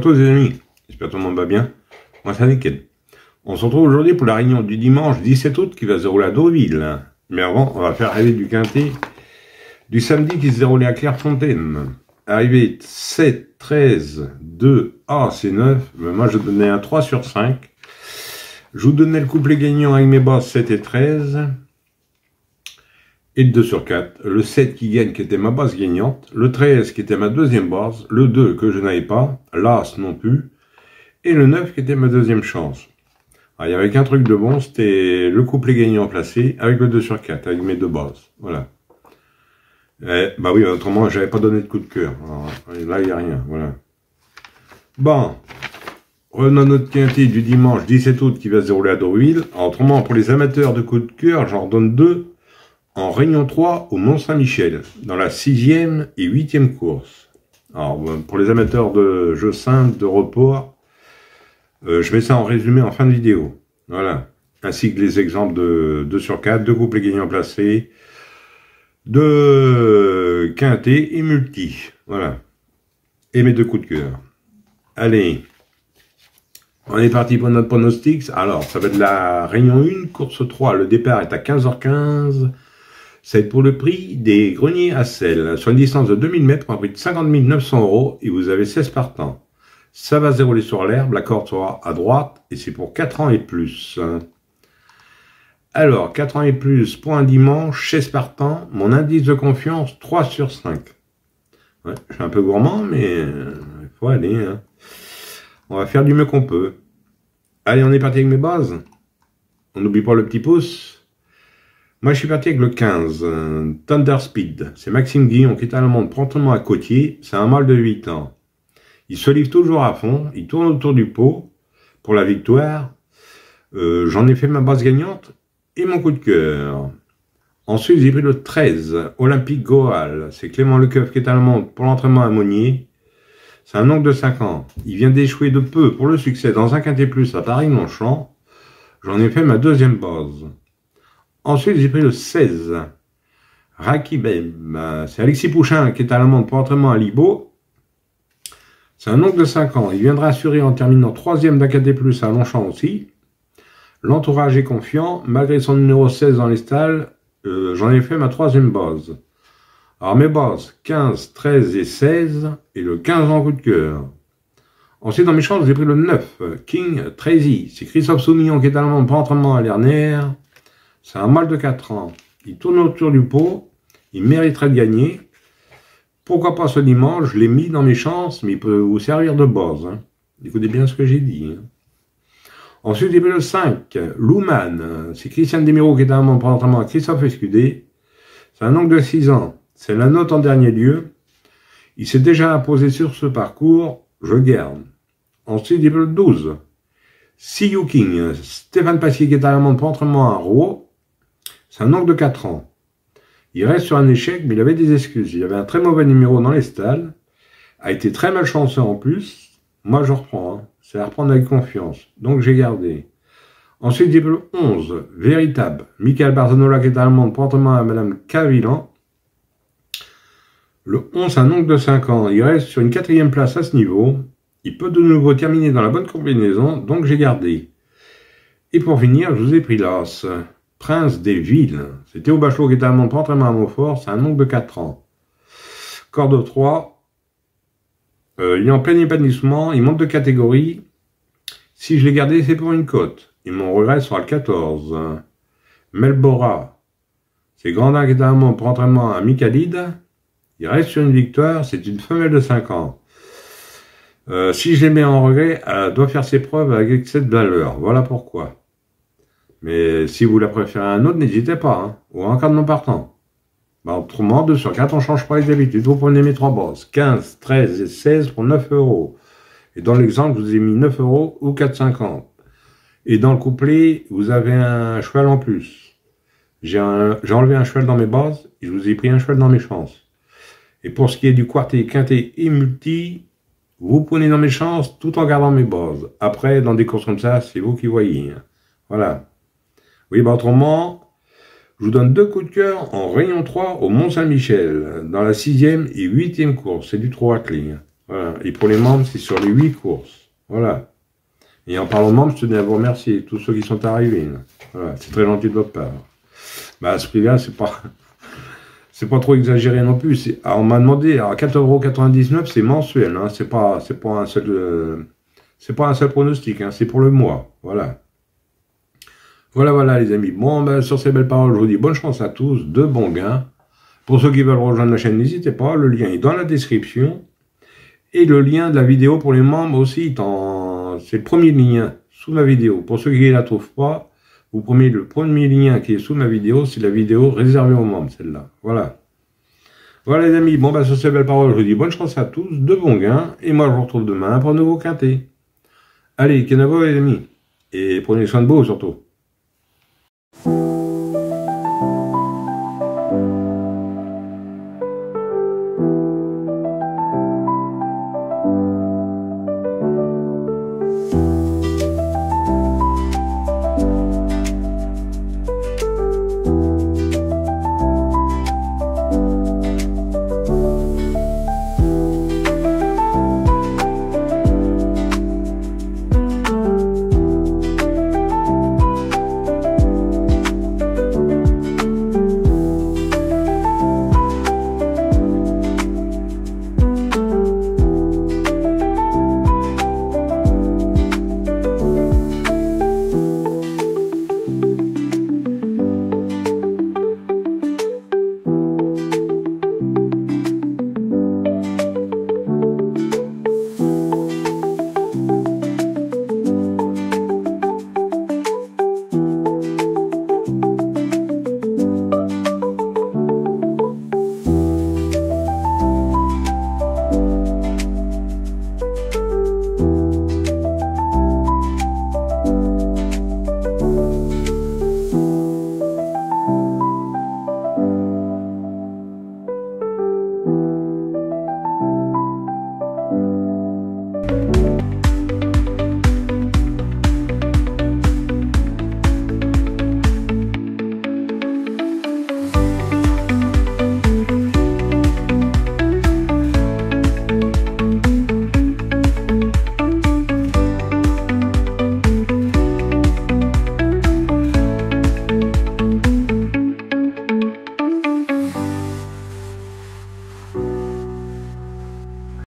à tous les amis, j'espère que tout le monde va bien. Moi c'est nickel. On se retrouve aujourd'hui pour la réunion du dimanche 17 août qui va se dérouler à Deauville. Mais avant, on va faire arriver du quintet du samedi qui se déroulait à Clairefontaine. Arrivé 7, 13, 2, c'est 9. Mais moi je donnais un 3 sur 5. Je vous donnais le couplet gagnant avec mes bases 7 et 13. Et le 2 sur 4. Le 7 qui gagne qui était ma base gagnante. Le 13 qui était ma deuxième base. Le 2 que je n'avais pas. L'As non plus. Et le 9 qui était ma deuxième chance. Alors, il y avait qu'un truc de bon, c'était le couplet gagnant placé avec le 2 sur 4, avec mes deux bases. Voilà. Bah oui, autrement, j'avais pas donné de coup de cœur. Alors, là, il n'y a rien. Voilà. Bon. Revenons à notre quintet du dimanche 17 août qui va se dérouler à Deauville. Autrement, pour les amateurs de coup de cœur, j'en redonne 2 en Réunion 3 au Mont-Saint-Michel, dans la 6e et 8e course. Alors, pour les amateurs de jeux simples, de report, je mets ça en résumé en fin de vidéo. Voilà. Ainsi que les exemples de 2 sur 4, de couplets gagnants placés, de quintet et multi. Voilà. Et mes 2 coups de cœur. Allez. On est parti pour notre pronostic. Alors, ça va être la Réunion 1, course 3. Le départ est à 15h15. Ça va être pour le prix des greniers à sel. Sur une distance de 2000 mètres, pour un prix de 50 900 € et vous avez 16 partants. Ça va se dérouler sur l'herbe, la corde sera à droite, et c'est pour 4 ans et plus. Alors, 4 ans et plus, pour un dimanche, 16 partants, mon indice de confiance, 3 sur 5. Ouais, je suis un peu gourmand, mais il faut aller. Hein. On va faire du mieux qu'on peut. Allez, on est parti avec mes bases. On n'oublie pas le petit pouce. Moi, je suis parti avec le 15, Thunder Speed. C'est Maxime Guillon qui est à la montre promptement à Côtier. C'est un mâle de 8 ans. Il se livre toujours à fond, il tourne autour du pot pour la victoire. J'en ai fait ma base gagnante et mon coup de cœur. Ensuite, j'ai pris le 13, Olympique Goal. C'est Clément Lecoeuf qui est à la montre pour l'entraînement à Monnier. C'est un oncle de 5 ans. Il vient d'échouer de peu pour le succès dans un quintet plus à Paris-Longchamp. J'en ai fait ma deuxième base. Ensuite, j'ai pris le 16, Rakibem. C'est Alexis Pouchin qui est à la montre pour l'entraînement à Libo. C'est un oncle de 5 ans. Il viendra assurer en terminant 3e d'un quintet plus à Longchamp aussi. L'entourage est confiant. Malgré son numéro 16 dans les stalles, j'en ai fait ma 3e base. Alors mes bases, 15, 13 et 16. Et le 15 en coup de cœur. Ensuite, dans mes chances, j'ai pris le 9, King Trazy. C'est Christophe Soumillon qui est allemand pour entraînement à Lerner. C'est un mâle de 4 ans. Il tourne autour du pot. Il mériterait de gagner. Pourquoi pas ce dimanche, je l'ai mis dans mes chances, mais il peut vous servir de base. Hein. Écoutez bien ce que j'ai dit. Hein. Ensuite, il y a le 5, Louman. C'est Christian Desmiro qui est un membre entraînement à Christophe Escudé. C'est un oncle de 6 ans. C'est la note en dernier lieu. Il s'est déjà imposé sur ce parcours. Je garde. Ensuite, il y a le 12, See You King. Stéphane Passier qui est à la membre pour entraînement à Rouen. C'est un oncle de 4 ans. Il reste sur un échec, mais il avait des excuses. Il avait un très mauvais numéro dans les stalles. A été très malchanceux en plus. Moi, je reprends. Hein. C'est à reprendre avec confiance. Donc, j'ai gardé. Ensuite, j'ai le 11, Véritable. Michael Barzanola qui est allemand pour entraînement à Madame Cavillan. Le 11, un oncle de 5 ans. Il reste sur une 4e place à ce niveau. Il peut de nouveau terminer dans la bonne combinaison. Donc, j'ai gardé. Et pour finir, je vous ai pris l'As. Prince des Villes. C'est Théo Bachelot qui est allemand pour entraînement à Montfort. C'est un oncle de 4 ans. Corde 3. Il est en plein épanouissement. Il monte de catégorie. Si je l'ai gardé, c'est pour une cote. Et mon regret sera le 14. Melbora. C'est Grandin qui est allemand pour entraînement à Micalide. Il reste sur une victoire. C'est une femelle de 5 ans. Si je les mets en regret, elle doit faire ses preuves avec excès de valeur. Voilà pourquoi. Mais si vous la préférez à un autre, n'hésitez pas, hein, ou en cas de non partant. Bah, autrement, 2 sur 4, on ne change pas les habitudes. Vous prenez mes 3 bases, 15, 13 et 16 pour 9 €. Et dans l'exemple, je vous ai mis 9 € ou 4,50. Et dans le couplet, vous avez un cheval en plus. J'ai enlevé un cheval dans mes bases, et je vous ai pris un cheval dans mes chances. Et pour ce qui est du quartet, quintet et multi, vous prenez dans mes chances tout en gardant mes bases. Après, dans des courses comme ça, c'est vous qui voyez. Hein. Voilà. Oui, bah autrement, je vous donne 2 coups de cœur en Réunion 3 au Mont-Saint-Michel, dans la 6e et 8e course. C'est du 3 à clé. Voilà. Et pour les membres, c'est sur les 8 courses. Voilà. Et en parlant de membres, je tenais à vous remercier, tous ceux qui sont arrivés. Voilà. C'est très gentil de votre part. Bah, à ce prix-là, c'est pas trop exagéré non plus. On m'a demandé, à 4,99 €, c'est mensuel. Hein. C'est pas un seul pronostic. Hein. C'est pour le mois. Voilà. Voilà, les amis. Bon, ben, sur ces belles paroles, je vous dis bonne chance à tous, de bons gains. Pour ceux qui veulent rejoindre la chaîne, n'hésitez pas. Le lien est dans la description. Et le lien de la vidéo pour les membres aussi, c'est le premier lien sous ma vidéo. Pour ceux qui ne la trouvent pas, vous prenez le premier lien qui est sous ma vidéo, c'est la vidéo réservée aux membres, celle-là. Voilà. Voilà les amis, bon, ben, sur ces belles paroles, je vous dis bonne chance à tous, de bons gains. Et moi, je vous retrouve demain pour un nouveau quintet. Allez, kenavo les amis. Et prenez soin de vous surtout.